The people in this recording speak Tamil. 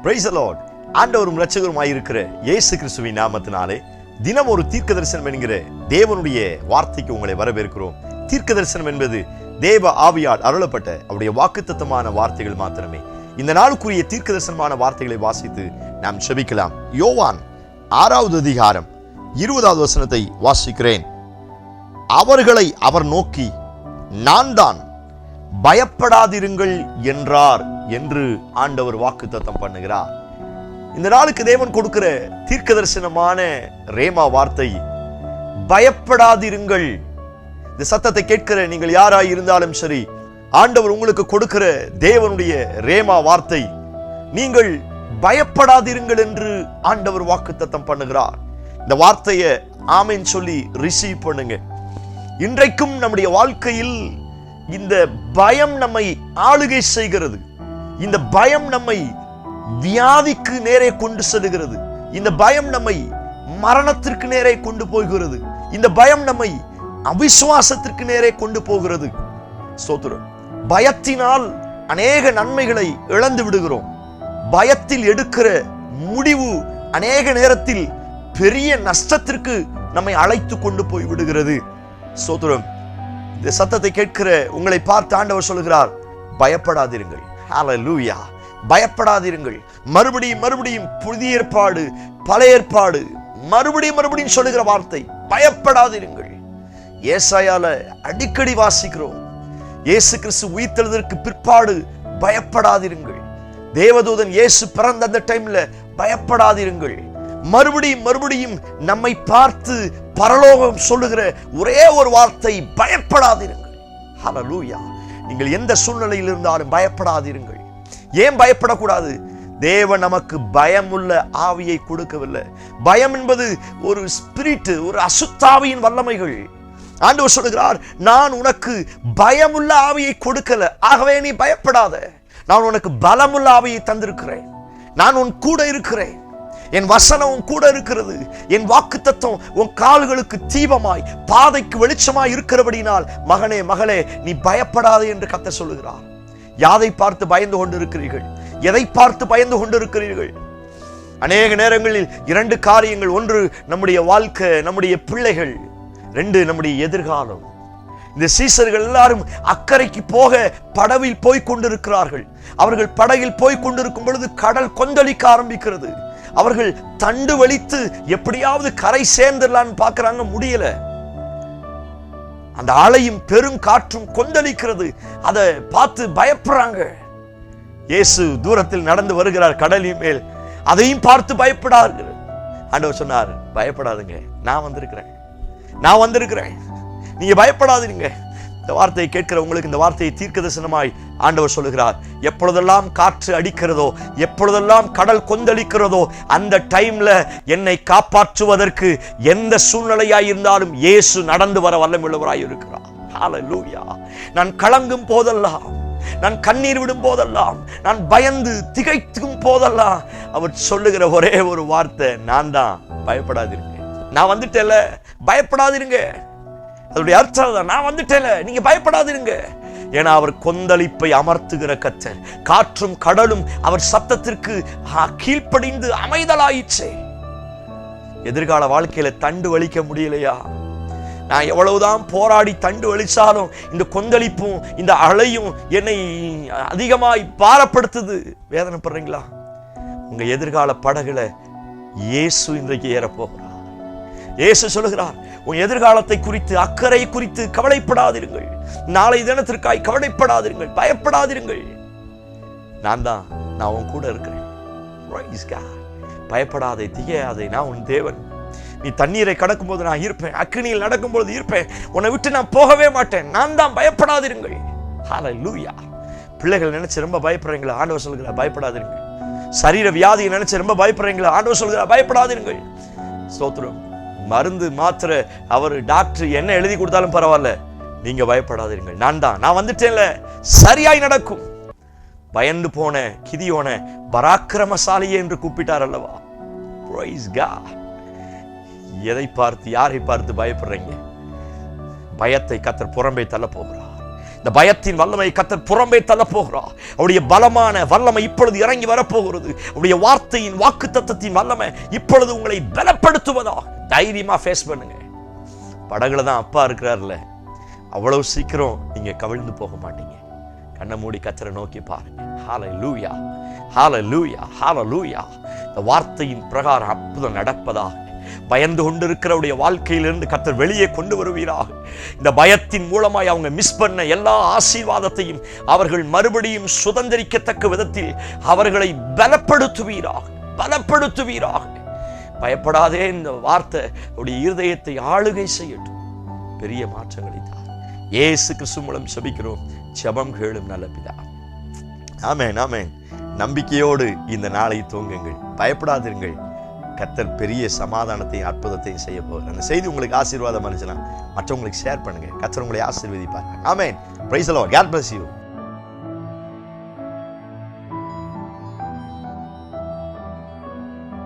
Price the Lord. ஆண்டவரும் இரட்சகருமாய் இருக்கிற இயேசு கிறிஸ்துவின் நாமத்தினாலே தினம் ஒரு தீர்க்க தரிசனம் என்கிற தேவனுடைய வார்த்தைக்கு உங்களை வரவேற்கிறோம். தீர்க்க தரிசனம் என்பது தேவ ஆவியால் அருளப்பட்ட அவருடைய வாக்குத்தத்தமான வார்த்தைகள் மாத்திரமே. இந்த நாளுக்குரிய தீர்க்க தரிசனமான வார்த்தைகளை வாசித்து நாம் செபிக்கலாம். யோவான் 6வது அதிகாரம் 20வது வசனத்தை வாசிக்கிறேன். அவர்களை அவர் நோக்கி, நான் தான், பயப்படாதிருங்கள் என்றார் என்று ஆண்டவர் வாக்குத்தத்தம் பண்ணுகிறார். இந்த நாளுக்கு தேவன் கொடுக்கிற தீர்க்க தரிசனமான ரேமா வார்த்தை, பயப்படாதிருங்கள். இந்த சத்தத்தை கேட்கிற நீங்கள் யாராய் இருந்தாலும் சரி, ஆண்டவர் உங்களுக்கு கொடுக்கிற தேவனுடைய ரேமா வார்த்தை, நீங்கள் பயப்படாதிருங்கள் என்று ஆண்டவர் வாக்குத்தத்தம் பண்ணுகிறார். இந்த வார்த்தையை ஆமென் சொல்லி ரிசீவ் பண்ணுங்க. இன்றைக்கும் நம்முடைய வாழ்க்கையில் இந்த பயம் நம்மை ஆளுகை செய்கிறது. இந்த பயம் நம்மை வியாதிக்கு நேரே கொண்டு செல்கிறது. இந்த பயம் நம்மை மரணத்திற்கு நேரே கொண்டு போகிறது. இந்த பயம் நம்மை அவிசுவாசத்திற்கு நேரே கொண்டு போகிறது. ஸ்தோத்திரம். பயத்தினால் அநேக நன்மைகளை இழந்து விடுகிறோம். பயத்தில் எடுக்கிற முடிவு அநேக நேரத்தில் பெரிய நஷ்டத்திற்கு நம்மை அழைத்து கொண்டு போய் விடுகிறது. ஸ்தோத்திரம். இந்த சத்தத்தை கேட்கிற உங்களை பார்த்து ஆண்டவர் சொல்கிறார், பயப்படாதிருங்கள். ஹல்லேலூயா. பயப்படாதிருங்கள். மறுபடியும் புதிய ஏற்பாடு பழைய ஏற்பாடு மறுபடியும் சொல்லுகிற வார்த்தை, பயப்படாதிருங்கள். ஏசாயால அடிக்கடி வாசிக்கிறோம், இயேசு கிறிஸ்து உயிர்த்தெழுதற்கு பிற்பாடு பயப்படாதிருங்கள். தேவதூதன் இயேசு பிறந்த அந்த டைம்ல பயப்படாதிருங்கள். மறுபடியும் நம்மை பார்த்து பரலோகம் சொல்லுகிற ஒரே ஒரு வார்த்தை, பயப்படாதிருங்கள். ஹல்லேலூயா. நீங்கள் எந்த சூழ்நிலையில் இருந்தாலும் பயப்படாதிருங்கள். ஏன் பயப்படக்கூடாது? தேவன் நமக்கு பயமுள்ள ஆவியை கொடுக்கவில்லை. பயம் என்பது ஒரு ஸ்பிரிட், ஒரு அசுத்தாவியின் வல்லமைகள். ஆண்டவர் சொல்லுகிறார், நான் உனக்கு பயமுள்ள ஆவியை கொடுக்கல, ஆகவே நீ பயப்படாத. நான் உனக்கு பலமுள்ள ஆவியை தந்திருக்கிறேன். நான் உன் கூட இருக்கிறேன். என் வசனம் உன் கூட இருக்கிறது. என் வாக்குத்தத்தம் உன் கால்களுக்கு தீபமாய் பாதைக்கு வெளிச்சமாய் இருக்கிறபடினால், மகனே மகளே, நீ பயப்படாதே என்று கர்த்தர் சொல்லுகிறார். யாதை பார்த்து பயந்து கொண்டிருக்கிறீர்கள்? எதை பார்த்து பயந்து கொண்டிருக்கிறீர்கள்? அநேக நேரங்களில் 2 காரியங்கள். ஒன்று நம்முடைய வாழ்க்கை, நம்முடைய பிள்ளைகள். 2 நம்முடைய எதிர்காலம். இந்த சீசர்கள் எல்லாரும் அக்கறைக்கு போக படவில் போய் கொண்டிருக்கிறார்கள். அவர்கள் படகில் போய் கொண்டிருக்கும் பொழுது கடல் கொந்தளிக்க ஆரம்பிக்கிறது. அவர்கள் தண்டு வலித்து எப்படியாவது கரை சேர்ந்துடலான்னு பார்க்கறாங்க, முடியல. அந்த அலையும் பெரும் காற்றும் கொந்தளிக்கிறது. அதை பார்த்து பயப்படுறாங்க. இயேசு தூரத்தில் நடந்து வருகிறார் கடலின் மேல். அதையும் பார்த்து பயப்படார்கள். ஆண்டவர் சொன்னார், பயப்படாதுங்க, நான் வந்திருக்கிறேன், நீங்க பயப்படாதீங்க. இந்த வார்த்தையை கேட்கிற உங்களுக்கு இந்த வார்த்தையை தீர்க்க தரிசனமாய் ஆண்டவர் சொல்லுகிறார். எப்பொழுதெல்லாம் காற்று அடிக்கிறதோ, எப்பொழுதெல்லாம் கடல் கொந்தளிக்கிறதோ, அந்த டைம்ல என்னை காப்பாற்றுவதற்கு எந்த சூழ்நிலையாய் இருந்தாலும் இயேசு நடந்து வர வல்லமையுள்ளவராய் இருக்கிறார். ஹல்லேலூயா. நான் கலங்கும் போதெல்லாம், நான் கண்ணீர் விடும் போதெல்லாம், நான் பயந்து திகைக்கும் போதெல்லாம் அவர் சொல்லுகிற ஒரே ஒரு வார்த்தை, நான் தான், பயப்படாதீங்க. நான் வந்துட்டேல, பயப்படாதீங்க. அதனுடைய அர்த்தம் தான், நான் வந்துட்டேல, நீங்க பயப்படாதீங்க. ஏன்னா அவர் கொந்தளிப்பை அமர்த்துகிற கர்த்தர். காற்றும் கடலும் அவர் சத்தத்திற்கு கீழ்ப்படிந்து அமைதலாயிற்றே. எதிர்கால வாழ்க்கையில தண்டு வலிக்க முடியலையா? நான் எவ்வளவுதான் போராடி தண்டு வலிச்சாலும் இந்த கொந்தளிப்பும் இந்த அலையும் என்னை அதிகமாய் பாரப்படுத்துது. வேதனைப்படுறீங்களா? உங்க எதிர்கால படகுல இயேசு இன்றைக்கு ஏறப்போகிறார். இயேசு சொல்லுகிறார், உன் எதிர்காலத்தை குறித்து, அக்கறை குறித்து கவலைப்படாதிருங்கள். நாளை தினத்திற்காய் கவலைப்படாதிருங்கள், பயப்படாதிருங்கள். நான் உன் கூட இருக்கிறேன். பயப்படாதே, திகையாதே, நான் உன் தேவன். நீ தண்ணீரை கடக்கும் போது நான் இருப்பேன், அக்கினியில் நடக்கும் பொழுது இருப்பேன், உன்னை விட்டு நான் போகவே மாட்டேன். நான் தான், பயப்படாதிருங்கள். ஹல்லேலூயா. பிள்ளைகள் நினைச்சு ரொம்ப பயப்படுறீங்களா? ஆண்டவர் சொல்லுகிறார், பயப்படாதிருங்கள். சரீர வியாதியை நினைச்சு ரொம்ப பயப்படுறீங்களா? ஆண்டவர் சொல்லுகிறார், பயப்படாதிருங்கள். ஸ்தோத்திரம். மருந்து மாத்திரை அவர் டாக்டர் என்ன எழுதி கொடுத்தாலும் பரவாயில்ல, நீங்க பயப்படாதீர்கள். நான் வந்துட்டேன்ல, சரியாய் நடக்கும். பயந்து போன கிதியோன பராக்கிரமசாலியே என்று கூப்பிட்டார் அல்லவா? Praise God. எதை பார்த்து, யாரை பார்த்து பயப்படுறீங்க? பயத்தை கர்த்தர் புறம்பே தள்ள போகிறார். இந்த பயத்தின் வல்லமை கர்த்தர் புறம்பே தள்ள போகிறார். அவருடைய பலமான வல்லமை இப்பொழுது இறங்கி வரப்போகிறது. அவருடைய வார்த்தையின் வாக்குத்தத்தத்தின் வல்லமை இப்பொழுது உங்களை பலப்படுத்துவதா. தைரியமா ஃபேஸ் பண்ணுங்க. படகுல தான் அப்பா இருக்கிறார்ல, அவ்வளவு சீக்கிரம் நீங்க கவிழ்ந்து போக மாட்டீங்க. கண்ணை மூடி கர்த்தரை நோக்கி பாருங்க. ஹல்லேலூயா, ஹல்லேலூயா, ஹல்லேலூயா. இந்த வார்த்தையின் பிரகாரம் அற்புதம் நடப்பதாக. பயந்து கொண்டிருக்கிறவருடைய வாழ்க்கையிலிருந்து கர்த்தர் வெளியே கொண்டு வருவீராக. இந்த பயத்தின் மூலமாய் அவங்க மிஸ் பண்ண எல்லா ஆசீர்வாதத்தையும் அவர்கள் மறுபடியும் சுதந்திரிக்கத்தக்க விதத்தில் அவர்களை பலப்படுத்துவீராக, பலப்படுத்துவீராக. பயப்படாதே இந்த வார்த்தை அவருடைய இருதயத்தை ஆளுகை செய்யட்டும். பெரிய மாற்றங்களை தான் இயேசு கிறிஸ்து மூலம் ஜெபிக்கிறோம். ஜெபம் கேளும் நல்ல பிதாவே. ஆமென், ஆமென். நம்பிக்கையோடு இந்த நாளை துவங்குங்கள். பயப்படாதிருங்கள். கர்த்தர் பெரிய சமாதானத்தையும் அற்புதத்தையும் செய்ய போகிறார். அந்த செய்தி உங்களுக்கு ஆசீர்வாதம் இருந்துச்சுன்னா மற்றவங்களுக்கு ஷேர் பண்ணுங்க. கர்த்தர் உங்களை ஆசீர்வதிப்பார். Amen. Praise the lord. God bless you.